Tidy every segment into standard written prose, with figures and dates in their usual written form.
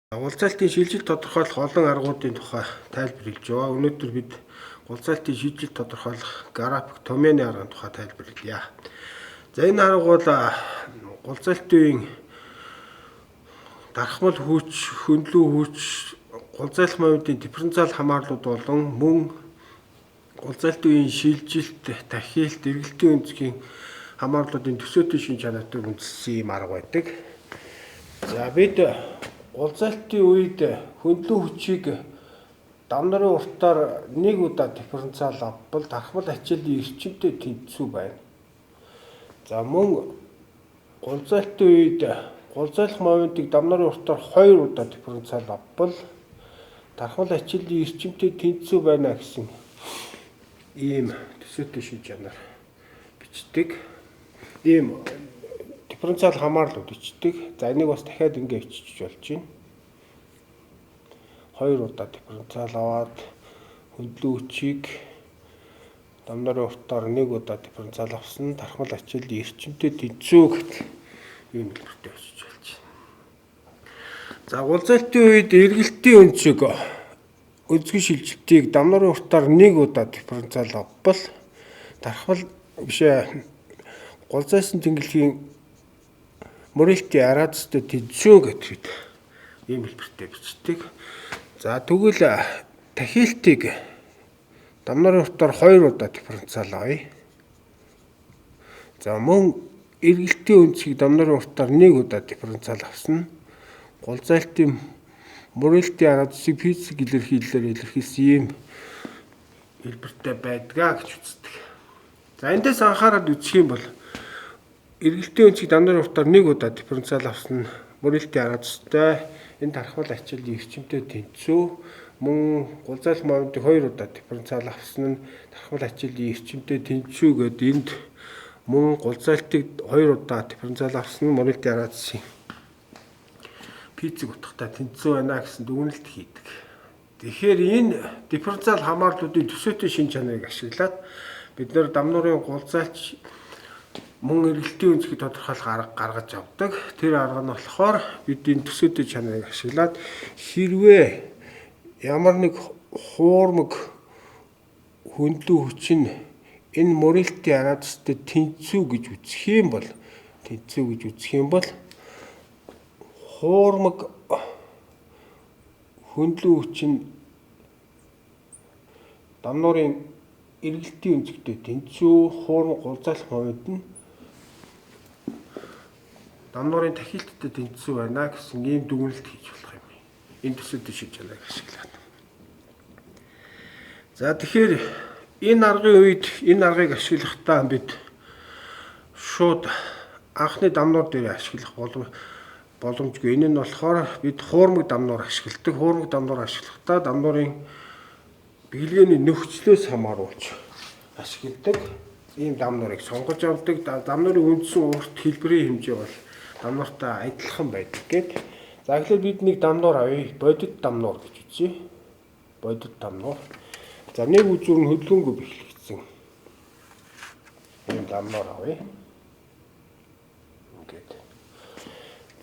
Гулзайтын шилжилт тодорхойлох олон аргуудын тухай тайлбар хэлж байгаа. Өнөөдөр бид гулзайтын шилжилт тодорхойлох график томьёоны аргын тухай тайлбар хэлье. За энэ арга бол гулзайтын дархмал хүч, хөндлөө хүч, гулзайлах моментын дифференциал хамаарлууд болон мөн гулзайтын шилжилт, тахилт, эргэлтийн өнцгийн хамаарлуудын төсөөтэй шин чанартай үндэслэсэн юм арга байдаг. За бид гулзайтын үед хөндлөө хүчийг дам нарын уртаар нэг удаа дифференциал авбал дархмал ачааллын эрчимтэй тэнцүү байна. За мөн гулзайтын үед гулзайлах моментыг дам нарын уртаар 2 удаа дифференциал авбал дархмал ачааллын эрчимтэй тэнцүү байна гэсэн ийм төсөөтэй шин чанар бичдэг. Ийм дифференциал хамаарлууд ичдэг. За энийг бас дахиад ингэ ичиж болж байна. 2 удаа дифференциал аваад хөндлөө хүчийг дам нарын уртаар 1 удаа дифференциал авсан дархмал ачааллын эрчимтэй тэнцүү гэх ийм хэлбэртэй ичиж болж байна. За гулзайтын үед эргэлтийн өнцөг өнцгийн шилжилтийг дам нарын уртаар 1 удаа дифференциал авбал дархмал гулзайсан тэнгэлгийн мөрөлтийн араадстай тэнцүү гэдэг ийм хэлбэртэй бичдэг. За тэгвэл тахилтыг дам нарын уртаар 2 удаа дифференциал авъя. За мөн эргэлтийн өнцгийг дам нарын уртаар 1 удаа дифференциал авсан гулзайтын мөрөлтийн араадсыг физик илэрхийлэлээр илэрхийлсэн ийм хэлбэртэй байдгаа гэж үздэг. За эндээс анхаарал үзэх юм бол эргэлтийн өнцгийг дам нарын уртаар 1 удаа дифференциал авсан мөрөлтийн араадстай энэ дархмал ачааллын эрчимтэй тэнцүү мөн гулзайлах моментыг 2 удаа дифференциал авсан нь дархмал ачааллын эрчимтэй тэнцүү гэдэг энд мөн гулзайтыг 2 удаа дифференциал авсан мөрөлтийн араадсын физик утгатай тэнцүү байна гэсэн дүгнэлт хийдэг. Тэгэхээр энэ дифференциал хамаарлуудын төсөөтэй шин чанарыг ашиглаад бид нэр дам нарын гулзайлч мөн эргэлтийн өнцгийг тодорхойлох арга гаргаж авдаг. Тэр арга нь болохоор бид энэ төсөөтэй чанарыг ашиглаад хэрвээ ямар нэг хуурмаг хөндлөө хүч нь энэ мөрөлтийн араадстай тэнцүү гэж үзэх юм бол хуурмаг хөндлөө хүч нь дам нарын эргэлтийн өнцгтэй тэнцүү хуурмаг гулзайлах момент нь дам нарын тахилттай тэнцүү байна гэсэн ийм дүгнэлт хийж болох юм. Энэ төсөөтэй шин чанарыг ашиглаад. За тэгэхээр энэ аргын үед энэ аргыг ашиглахдаа бид шууд анхны дамнуур дээр ашиглах боломжгүй. Энэ нь болохоор бид хуурмаг дамнуур ашигладаг. Хуурмаг дамнуур ашиглахдаа дамнуурын бэлгээний нөхцлөөс хамааруулж ашигладаг. Ийм дамнуурыг сонгож авдаг. Дамнуурын үндсэн урт хэлбэрийн хэмжээ бол дамнууртай адилхан байдаг гэдэг. За тэгэхээр бид нэг дамнуур авъя. Бодит дамнуур гэж үзье. Бодит дамнуур. За нэг үзүүр нь хөдөлгөөнгүй бэхлэгдсэн. Ийм дамнуур авъя. Ингээд.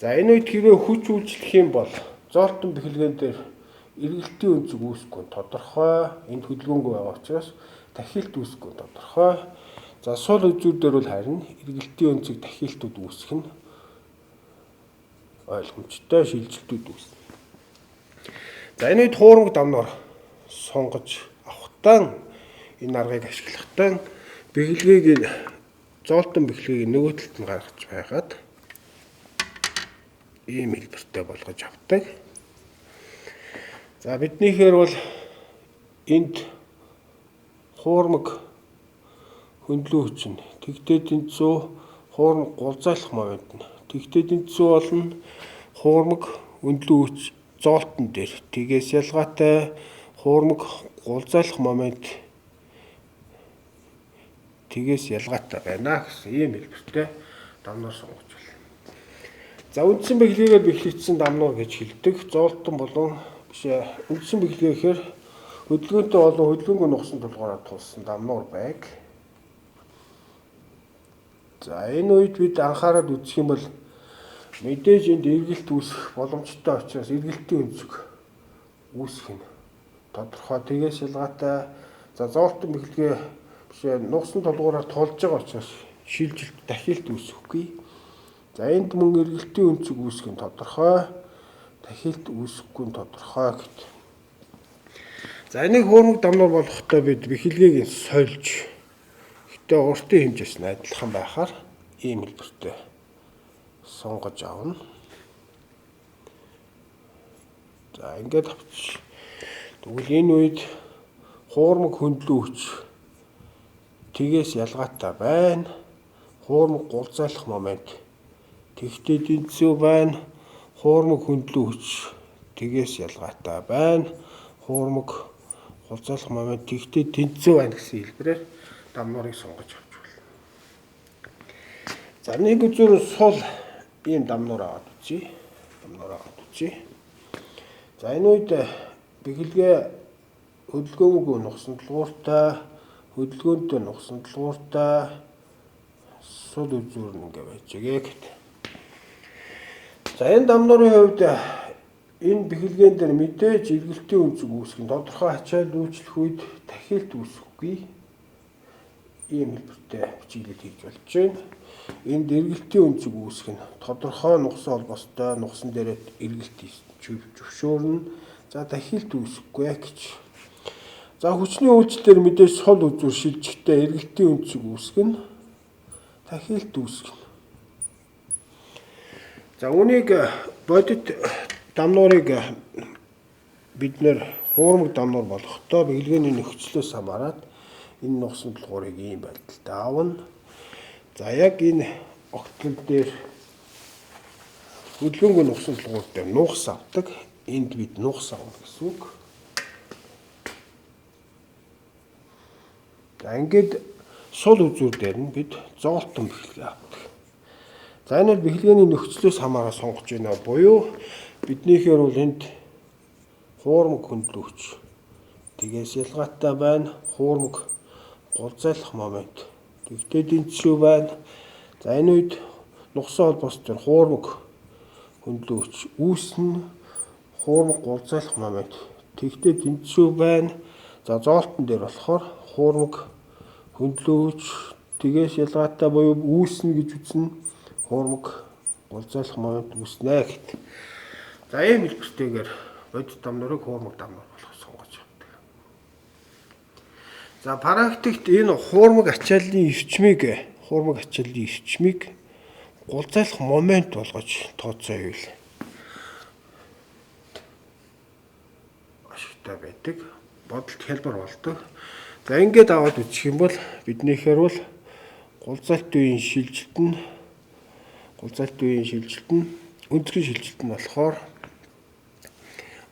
За энэ үед хэрвээ хүч үйлчлэх юм бол зоолтон бэхлэгэн дээр эргэлтийн өнцөг үүсэхгүй тодорхой. Энд хөдөлгөөнгүй байгаа учраас тахилт үүсэхгүй тодорхой. За сул үзүүр дээр бол харин эргэлтийн өнцөг тахилтууд үүсэх нь ойлгомжтой шилжилтүүд үүснэ. За энэ үед хуурмаг дамнуур сонгож авахтаа энэ аргыг ашиглахдаа бэхлэгийг зоолтон бэхлэгийг нөгөө талд нь гаргаж байгаад ийм хэлбэртэй болгож авдаг. За биднийхээр бол энд хуурмаг хөндлөө хүч нь тэгтээ тэнцүү хуурмаг гулзайлах момент нь тэгтээ тэнцүү болно хуурмаг хөндлөө хүч зоолтон дээр тгээс ялгаатай хуурмаг гулзайлах момент тгээс ялгаатай байна гэсэн ийм хэлбэртэй дамнуур сонгож байна. За үндсэн бэхлэгээр бэхлэгдсэн дамнуур гэж хэлдэг. Зоолтон болон үндсэн бэхлэгээр хөдөлгөөнтэй болон хөдөлгөөнгүй нугсан тулгаараар тулсан дамнуур байг. За энэ үед бид анхаарал үзэх юм бол Мэдээж энд эргэлт үүсэх боломжтой учраас эргэлтийн өнцөг үүсэх нь тодорхой. Тэгээс ялгаатай зоолтон бэхлэгээ бишээ нугсан толгуураар тулж байгаа учраас шилжилт дахилт үүсэхгүй. За энд мөн эргэлтийн өнцөг үүсэх нь тодорхой. Дахилт үүсэхгүй нь тодорхой гэт. За энийг хуурмаг дамнуур болохтой бид бэхлэгийг сольж гэтээ уртын хэмжээс нь адилхан байхаар ийм хэлбэртэй сонгож авна. За ингээд авч тэгвэл энэ үед хуурмаг хөндлөн хүч тгээс ялгаатай байна. Хуурмаг гулзайлах момент тэгтээ тэнцүү байна. Хуурмаг хөндлөн хүч тгээс ялгаатай байна. Хуурмаг гулзайлах момент тэгтээ тэнцүү байна гэсэн хэлбэрээр дамнуурыг сонгож авч байна. За нэг үзүүр сул ийм дамнуур аваад үзье. За энэ үед бэхлэгээ хөдөлгөөнгүй нугсан толгууртай, хөдөлгөөнтэй нугсан толгууртай сул үзүүр ингээ байж байгаа гэдэг. За энэ дамнуурын хувьд энэ бэхлэгээн дээр мэдээж эргэлтийн өнцөг үүсэх нь тодорхой ачаал үйлчлэх үед дахилт үүсэхгүй. Ийм хэлбэртэй бичиглэл хийж болж байна. Энд эргэлтийн өнцөг үүсэх нь тодорхой нугсан холбоостой нугсан дээрээ эргэлт зөвшөөрнө. За дахилт үүсэхгүй гэж. За хүчний үйлчлэлээр мэдээж сул үзүүр шилжихдээ эргэлтийн өнцөг үүсэх нь дахилт үүсэх нь. За үнийг бодит дамнуурыг бид нэр хуурмаг дамнуур болохдоо бэхлэгээний нөхцлөөс хамаарат энэ нугсан толгуурыг ийм байдалтай аавна. За яг энэ огтлол дээр хөдөлгөөнгүй нугсан толгуур дээр нугас авдаг. Энд бид нугас авна гэсэн үг. За ингээд сул үзүүр дээр нь бид зоолтон бэхлэгээ авдаг. За энэ бол бэхлэгээний нөхцлөөс хамаараа сонгож байна. Буюу биднийхээр бол энд хуурмаг хөндлөн хүч тгээс ялгаатай байна. Хуурмаг гулзайлах момент тэгтээ тэнцүү байна. За энэ үед нугсан холбоос дээр хуурмаг хөндлөн хүч үүснэ. Хуурмаг гулзайлах момент тэгтээ тэнцүү байна. За зоолтон дээр болохоор хуурмаг хөндлөн хүч тгээс ялгаатай буюу үүснэ гэж үзнэ. Хуурмаг гулзайлах момент үүснэ гэдэг. За ийм хэлбэртэйгээр бодит дамнуурыг хуурмаг дамнуур болох сонгож авдаг. За практикт энэ хуурмаг ачааллын эрчмийг гулзайлах момент болгож тооцооё. Ашигтай байдаг. Бодолт хэлбэр болдог. За ингээд аваад үзэх юм бол биднийхээр бол гулзалт үеийн шилжилт нь өнцгөн шилжилт нь болохоор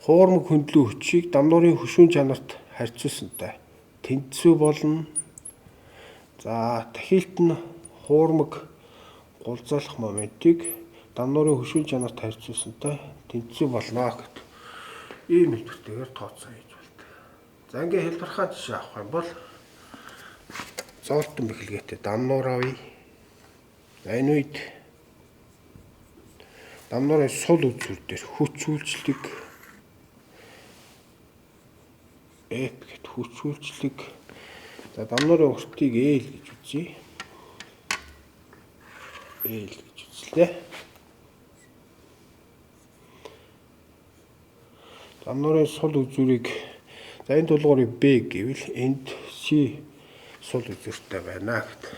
хуурмаг хөндлөн хүчийг дамнуурын хөшүүн чанарт харьцуулсантай тэнцүү болно. За дахилт нь хуурмаг гулзайлах моментыг дамнуурын хөшүүн чанарт харьцуулсантай тэнцүү болно гэдэг. Ийм хэлбэртэйгээр тооцоо хийж болдог. За ингээд хэлбэрхаа жишээ авах юм бол зоолтон бэхлэгээтэй дамнуур авъя. Энэ үед дамнуурын сул үзүүр дээр хүч үйлчлэг F гэд хүч үйлчлэг. За дамнуурын уртыг L гэж үзье. L гэж үзлээ. Дамнуурын сул үзүүрийг за энэ тулгуурыг B гэвэл энд C сул үзүүртэй байна гэдэг.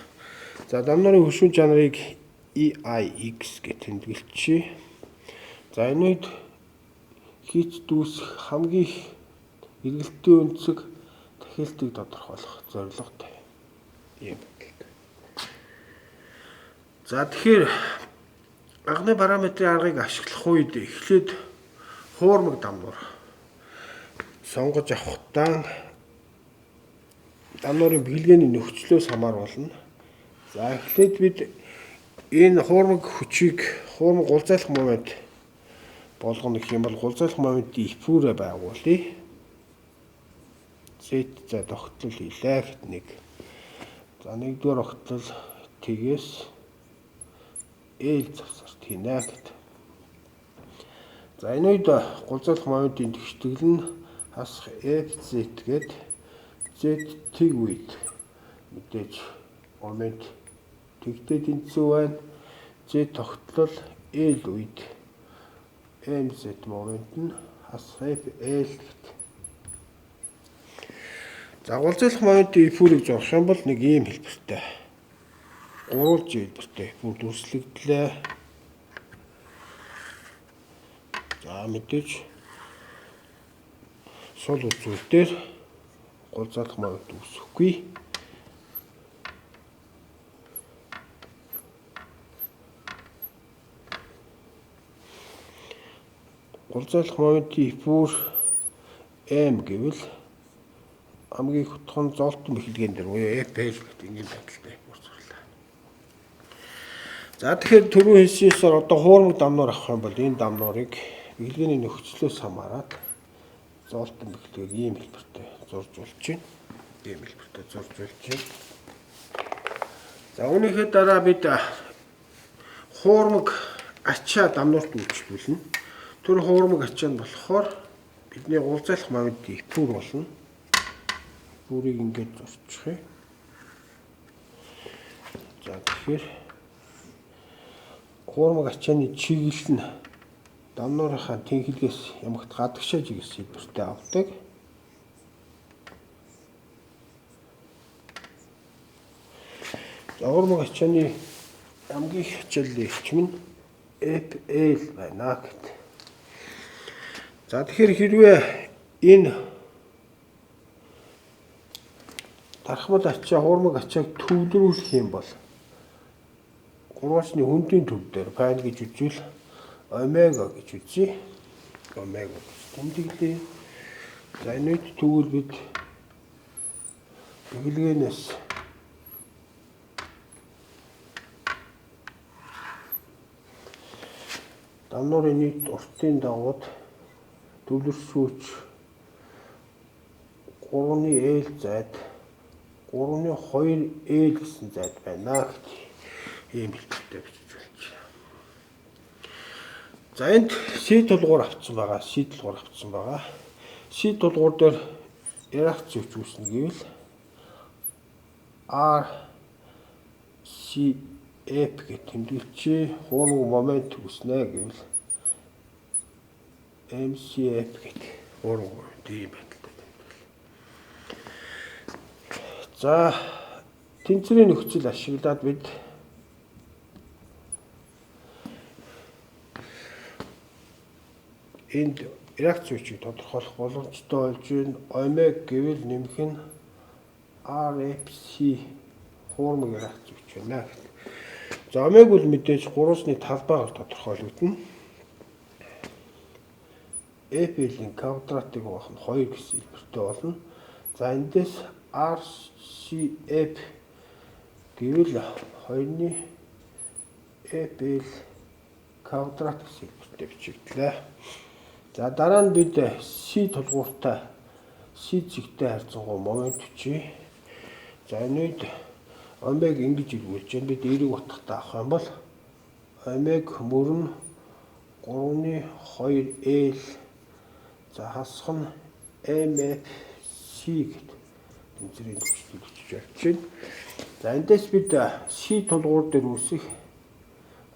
За дамнуурын хөшүүн чанарыг EIX гэж тэмдэглэчихье. За энэ үед хийц дүүсэх хамгийн их эргэлтийн өнцөг дахилтыг тодорхойлох зорилготой юм. За тэгэхээр агны параметрын аргыг ашиглах үед эхлээд хуурмаг дамнуур сонгож авахдаа дамнуурын бэхлэгээний нөхцлөөс хамааруулна. За эхлээд бид энэ хуурмаг хүчийг хуурмаг гулзайлах момент болгоно гэх юм бол гулзайлах моментийн эфүүрээ байгуулъя. Z за тогтол хийлээ гэт нэг. За нэгдүгээр огтлол тгээс L завсарт хийнэ гэт. За энэ үед гулзайлах моментын тэгштгэл нь хасах FZ гээд Z тэг үед мэдээж момент тэгтээ тэнцүү байна. Z тогтлол L үед MZ момент нь хасах FL гэт. За гулзайлах моментын эфүрийг зорох юм бол нэг ийм хэлбэртэй. Гурван хэлбэртэй эфүр дүрслэгдлээ. За мэдээж сул үзүүл дээр гулзайлах момент үүсэхгүй. Гулзайлах моментын эфүр M гэвэл хамгийн хутган золтон бэхлэгэн дээр буюу FL гэдэг ийм байдалтай эфүр зурлаа. За тэгэхээр түрүү хэлсээр одоо хуурмаг дамнуур авах юм бол энэ дамнуурыг бэхлэгээний нөхцлөөс хамаарат золтон бэхлэгийг ийм хэлбэртэй зурж болж байна. Ийм хэлбэртэй зурж болж байна. За үүнийхээ дараа бид хуурмаг ачаа дамнуурт үйлчлүүлнэ. Тэр хуурмаг ачаа нь болохоор бидний гулзайлах моментын эфүр болно. Бүрийг ингэж зурчих юм. За тэгэхээр хуурмаг ачааны чиглэл нь дамнуурынхаа тэнхлэгээс ямагт гадагшааж игс хэлбэртэй авдаг. За хуурмаг ачааны хамгийн их хичээллийн эрчим нь FL байна гэдэг. За тэгэхээр хэрвээ энэ тархмал ачаа хуурмаг ачааг төвлөрүүлэх юм бол гурваачны хүндийн төв дээр пайн гэж үзвэл омега гэж үзье. Омега гэж тэмдэглэе. За энэ үед тэгвэл бид бэхлэгээнээс дамнуурын нийт уртын дагууд төвлөрсүүч 3-ны L зайд 3-ны 2L гэсэн зайд байна гэдэг ийм хэлбэртэй бичиж байна. За энд C тулгуур авсан байгаа. C тулгуур дээр реакц үүс үүснэ гэвэл RCF гэх тэмдэглэжээ хуурмаг момент үүснэ гэвэл MCF гэдэг хуурмаг момент ийм байдалтай тэмдэглэв. За тэнцвэрийн нөхцөл ашиглаад бид энд реакц үүсийг тодорхойлох боломжтой болж байна. Омег гэвэл нэмэх нь RFC хуурмаг реакц үүс байна гэдэг. За омег бол мэдээж 3-ны талбайгаар тодорхойлогдно. FL-ийн квадратыг авах нь 2 гэсэн хэлбэртэй болно. За эндээс RCF гэвэл 2-ны FL квадрат гэсэн хэлбэртэй бичигдлээ. За дараа нь бид C тулгууртай C зэгтэй харьцангуй момент бичье. За энэ үед омег ингэж илгүүлж байна. Бид эерэг утгатай авах юм бол омег мөрөн 3-ны 2L за хасах нь MFC гэдэг тэнцвэрийн төвчдийг бичиж болж байна. За эндээс бид C тулгуур дээр үүсэх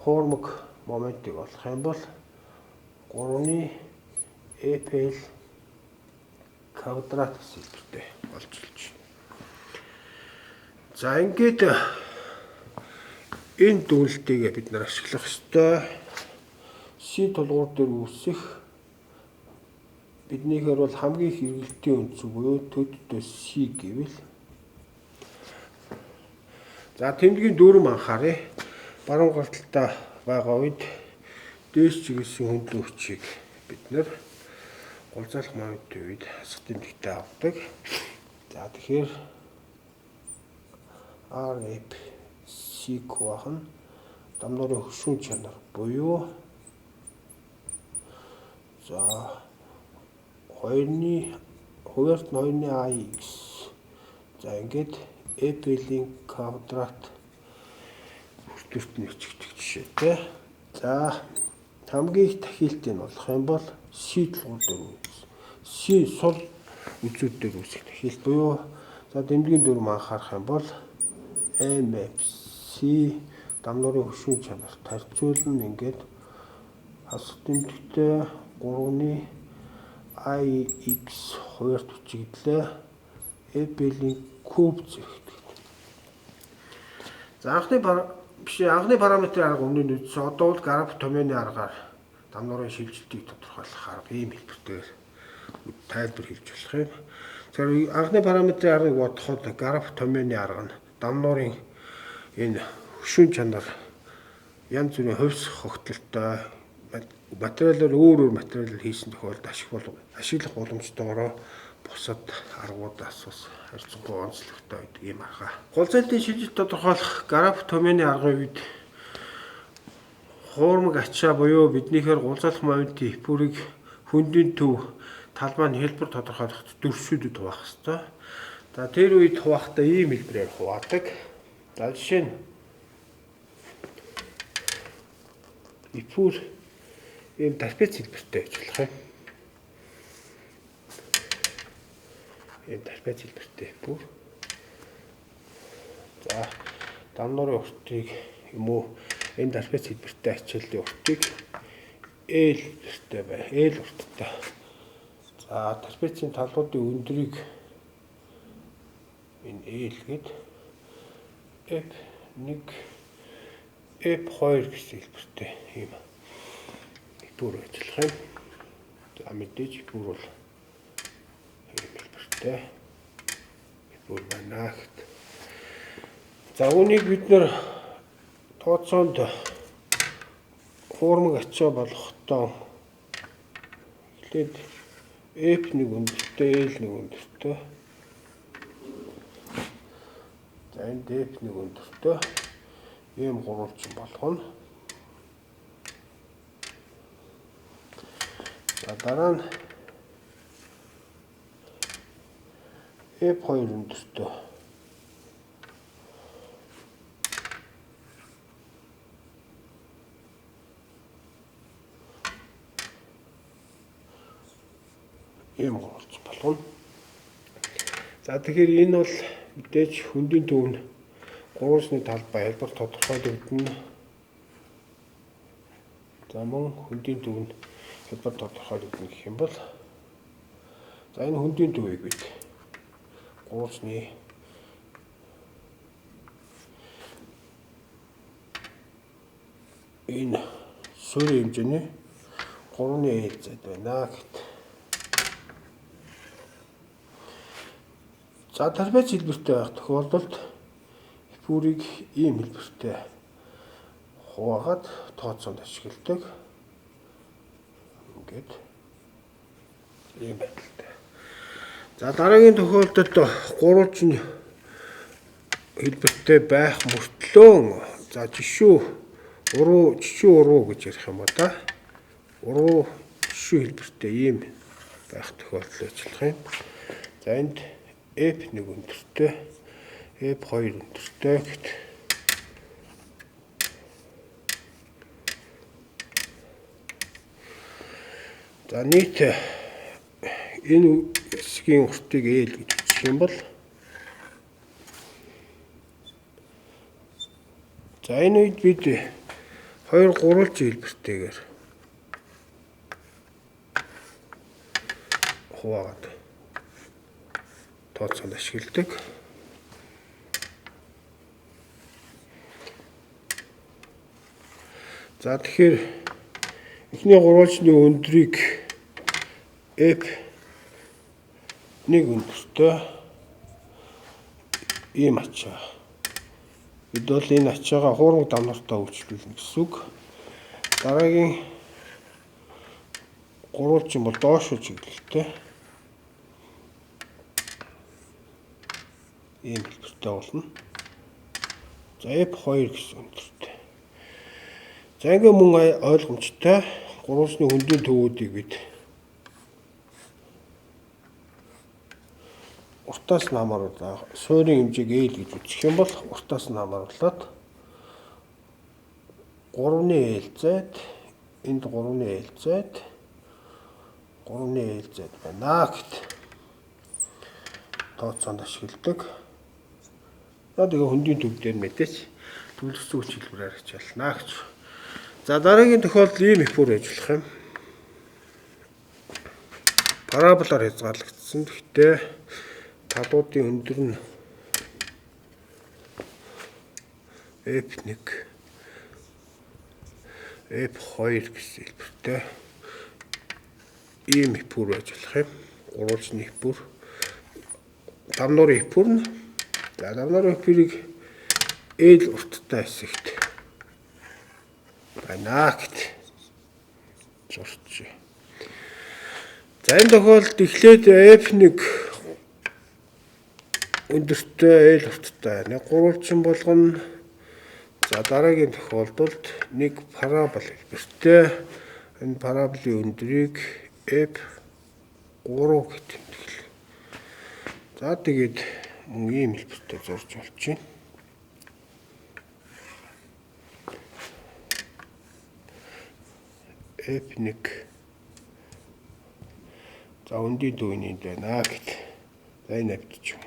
хуурмаг моментыг олох юм бол 3-ны FL квадрат гэсэн хэлбэртэй болж байна. За ингээд энэ дүгнэлтийг бид нар ашиглах ёстой. C тулгуур дээр үүсэх биднийхээр бол хамгийн хэрэгэлтийн үндс буюу төддөө C гэвэл за тэмдгийн дүрм анхаарай. Баруун гарталтаа байгаа үед дээш чиглэсэн хөндлөн хүчийг бид нэр гулзайлах моментын үед хасах тэмдэгтээ авдаг. За тэгэхээр RFC квах нь дамнуурын хөшүүн чанар буюу за 2-ны хуваарт 2-ны AX за ингээд FL-ийн квадрат хүртэлт нь бичигдэх жишээтэй. За хамгийн их тахилтыг нь олох юм бол C тулгуур дээр үүсэх. C сул үзүүд дээр үүсэх тахилт буюу за дэмжгийн дүрм анхаарах юм бол MFC дамнуурын хөшүүн чанар тарьцуулна ингээд хасах дэмжигтэй 3-ны IX 2-т бичигдлээ Эбелийн куб зэрэгтэй. За анхны параметрын арга өмнө нь үзсэн. Одоо бол граф томьёоны аргаар дамнуурын шилжилтийг тодорхойлох арга ийм хэлбэрээр тайлбар хийж болох юм. Тэгэхээр анхны параметрын аргыг бодоход граф томьёоны арга нь дамнуурын энэ хөшүүн чанар янз бүрийн хувьсах хогтолтой материалаар өөр материалаар хийсэн тохиолдолд ашиглах боломжтойгоор бусад аргуудаас бас харьцангуй онцлогтой байдаг юм арга. Гол зайлтын шилжилт тодорхойлох граф томьёоны аргын үед хуурмаг ачаа буюу биднийхээр гулзалах моментийн эпүрийг хөндийн төв талбай нь хэлбэр тодорхойлоход дүрсүүдэд хуваах ёстой. За тэр үед хуваахдаа ийм хэлбэрээр хуваадаг. За жишээ нь эпүр ийм трапез хэлбэртэй гэж болох юм. Ийм трапез хэлбэртэй эпүр. За дамнуурын уртыг юм уу энэ трапез хэлбэртэй ачааллын уртыг L хэлбэртэй бай. L урттай. За трапезийн талбуудын өндрийг энэ L гээд F1 F2 гэсэн хэлбэртэй юм эпүр ажиллах юм. За мэдээж эпүр бол ийм хэлбэртэй эпүр байна гэт. За үүнийг бид нэр тооцоонд хуурмаг ачаа болгохдоо эхлээд F1 өндөртэй L1 өндөртэй. За энэ F1 өндөртэй ийм гурвалжин болгоно. За дараа нь F2 өндөртэй. Ийм гурвалж болгоно. За тэгэхээр энэ бол мэдээж хөндийн төв нь гурвалжны талбай хэлбэр тодорхойлогдно. За мөн хөндийн төв нь хэлбэр тодорхойлогдно гэх юм бол за энэ хөндийн төвийг бид гурвалжны энэ суурийн хэмжээний 3-ны L-зэд байна гэт. За трапез хэлбэртэй байх тохиолдолд эпүрийг ийм хэлбэртэй хуваагаад тооцоонд ашигладаг. Ингээд ийм байдалтай. За дараагийн тохиолдолд гурвалжин хэлбэртэй байх мөртлөө за жишүү уруу гэж ярих юм ба да. Уруу жишүү хэлбэртэй ийм байх тохиолдол ажиллах юм. За энд F1 өндөртэй, F2 өндөртэй гэт. За нийт энэ хэсгийн уртыг L гэж бичих юм бол за энэ үед бид 2 гурвалжин хэлбэртэйгээр хуваагаад тооцоонд ашигладаг. За тэгэхээр эхний гурвалжны өндрийг F1 өндөртэй ийм ачаа. Бид бол энэ ачаагаа хуурмаг дамнартаа үйлчлүүлнэ гэсэн үг. Дараагийн гурвалжин бол доош чиглэлтэй. Ийм хэлбэртэй болно. За F2 гэсэн өндөртэй. За ингээ мөн ойлгомжтой гурвалжны хөндийн төвүүдийг бид уртаас нь хамааруулаад суурийн хэмжээг L гэж үзэх юм бол уртаас нь хамааруулаад 3-ны L-зэд энд 3-ны ээлжээд байна гэт тооцоонд ашигладаг. За тэгээ хөндийн төв дээр мэдээч төлөвлөсөн хүч хэлбэрээр хичээлнэ гэж. За дараагийн тохиолдол ийм их бүр ажиллах юм. Параболоор хязгаарлагдсан. Гэхдээ талуудын өндөр нь F1, F2 гэсэн хэлбэртэй ийм их бүр ажиллах юм. Гурвалжны их бүр. Давнуурын их бүр нь. За давнуурын их бүрийг L урттай хэсэгт байна гэт зурчих. За энэ тохиолдолд эхлээд F1 өндөртэй L урттай нэг гурвалжин болгоно. За дараагийн тохиолдолд нэг парабол хэлбэртэй энэ параболын өндрийг F3 гэж тэмдэглэв. За тэгээд мөн ийм хэлбэртэй зурж болж байна. F1 за өндөний дүүний байна гэт. За энэ авчиж юм.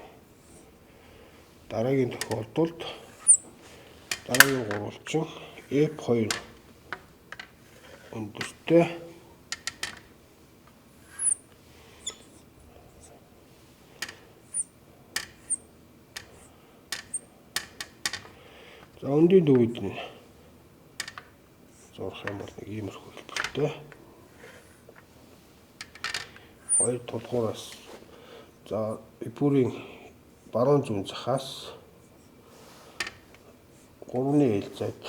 Дараагийн тохиолдолд дараагийн гурвалжин F2 өндөртэй за өндөний дүүд нь зурх юм бол нэг иймэрхүү хэлбэртэй. Хоёр тулгуураас за бүрийн баруун зүүн захаас 3-ны ээлжээд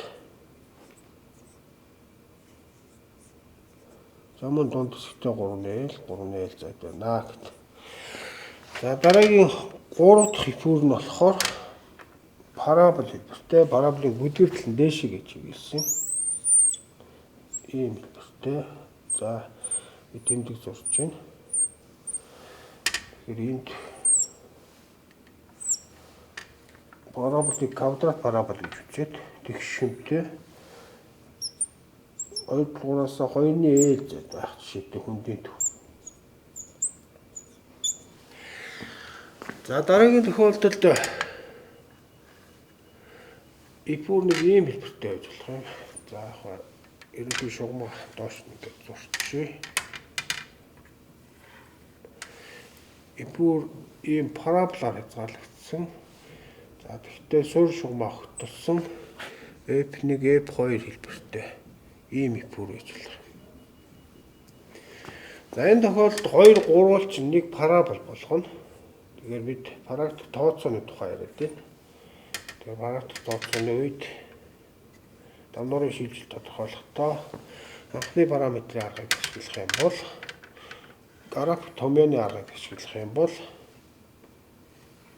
замун дунд хэсэгтээ 3-ны ээлжээд байна гэт. За дараагийн 3 дахь хипүр нь болохоор парабол хэлбэртэй. Параболын бүдгэртэл нь дээшээ гэж хэлсэн. Ийм хэлбэртэй. За тэмдэг зурж байна. Тэгэхээр энд параболыг квадрат парабол гэж үзээд тэгш шимтэй 2-3-аас 2-ны ээлжээд байх жишээтэй хөндийн төв. За дараагийн тохиолдолд ипүр нэг ийм хэлбэртэй байж болох юм. За яг ерөнхий шугам доош нэг зурчихъя. Ипүр ийм параболаар хязгаарлагдсан. За тэгтээ суурь шугамаа хөтөлсөн F1, F2 хэлбэртэй ийм ипүр байж болох юм. За энэ тохиолдолд 2 гурвалжин нэг парабол болгоно. Тэгэхээр бид параболик тооцооны тухай яриад байна. Тэгээ параболик тооцооны үед давнуурын шийдэл тодорхойлохдоо анхны параметрийн аргыг ашиглах юм бол граф томьёоны аргыг ашиглах юм бол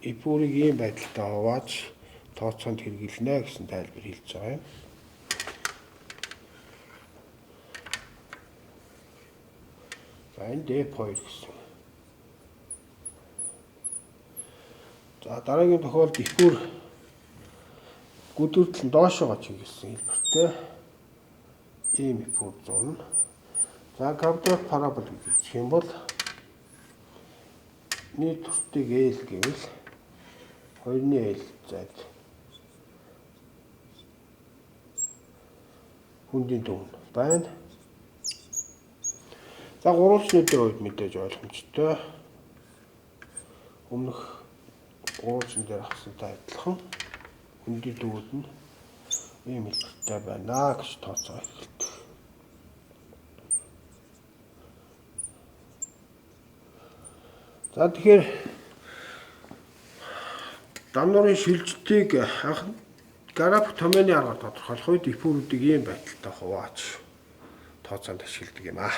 ипүрийг ийм байдалтай хувааж тооцоонд хэрэглэнэ гэсэн тайлбар хэлж байгаа юм. За энэ F2 гэсэн. За дараагийн тохиолдолд ипүр гүдүртэл нь доошоо чиглэсэн хэлбэртэй ийм ипүр зурна. За квадрат парабол гэж хэлэх юм бол нийт төртийг L гэвэл 2-ны ээлжээд хөндийн төв байна. За гурвалжнуудын үед мэдээж ойлгомжтой. Өмнөх гурвалжин дээр авсантай адилхан хөндийн төвүүд нь ийм хэлбэртэй байна гэж тооцоо хэлдэг. За тэгэхээр давнуурын шилжилтийг анх граф томьёоны аргаар тодорхойлох үед ипүрүүдийг ийм байдалтай хувааж тооцоонд ашигладаг юм аа.